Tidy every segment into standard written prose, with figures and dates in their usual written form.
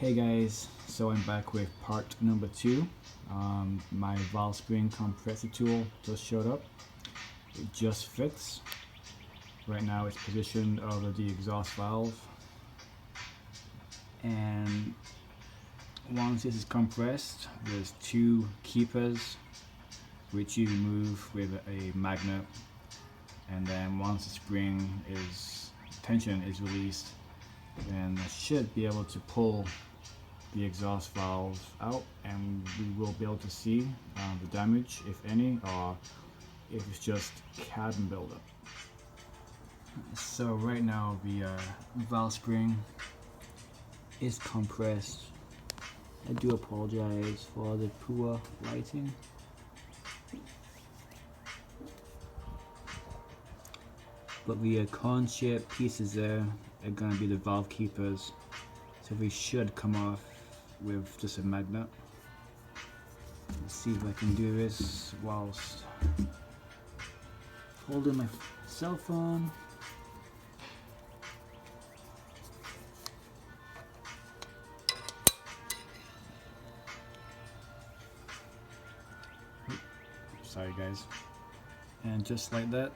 Hey guys, so I'm back with part number 2. My valve spring compressor tool just showed up. It just fits. Right now it's positioned over the exhaust valve, and once this is compressed, there's two keepers which you remove with a magnet, and then once the spring tension is released, then I should be able to pull the exhaust valve out, and we will be able to see the damage, if any, or if it's just cabin buildup. So right now the valve spring is compressed. I do apologize for the poor lighting. But the cone-shaped pieces there are going to be the valve keepers, so they should come off with just a magnet. Let's see if I can do this whilst holding my cell phone. Sorry guys. And just like that,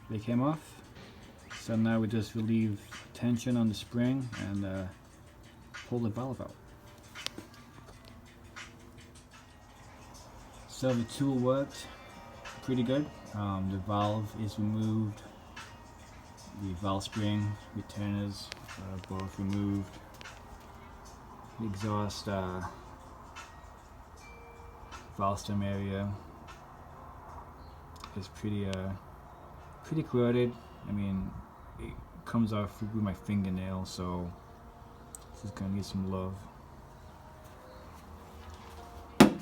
they came off. So now we just relieve tension on the spring and pull the valve out. So the tool worked pretty good. The valve is removed. The valve spring retainers are both removed. The exhaust valve stem area is pretty corroded. I mean, it comes off with my fingernail, so this is gonna need some love. And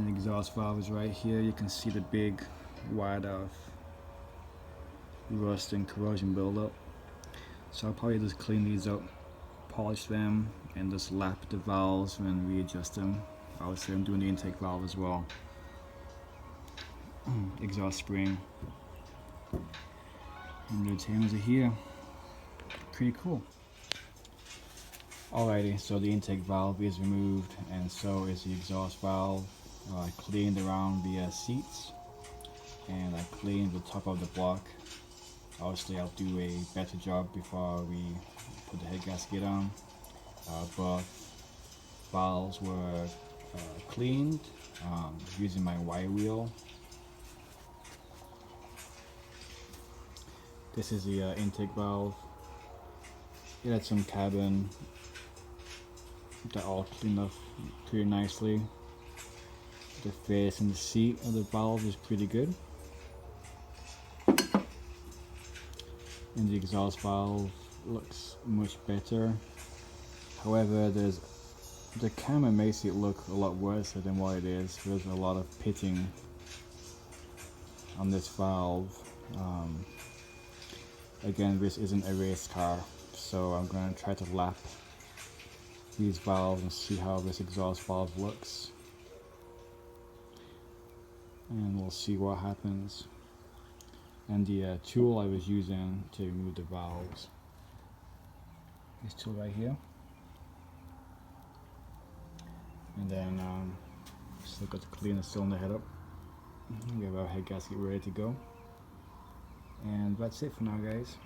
the exhaust valve is right here. You can see the big wad of rust and corrosion buildup. So I'll probably just clean these up, polish them, and just lap the valves and readjust them. Obviously I'm doing the intake valve as well. Exhaust spring. And the retainers are here. Pretty cool. Alrighty, so the intake valve is removed, and so is the exhaust valve. I cleaned around the seats, and I cleaned the top of the block. Obviously I'll do a better job before we put the head gasket on. Both valves were cleaned using my wire wheel. This is the intake valve. It had some cabin that all cleaned up pretty nicely. The face and the seat of the valve is pretty good. And the exhaust valve looks much better. However, the camera makes it look a lot worse than what it is. There's a lot of pitting on this valve. Again, this isn't a race car, so I'm going to try to lap these valves and see how this exhaust valve looks, and we'll see what happens. And the tool I was using to remove the valves, this tool right here, and then still got to clean the cylinder head up. We have our head gasket ready to go. And that's it for now, guys.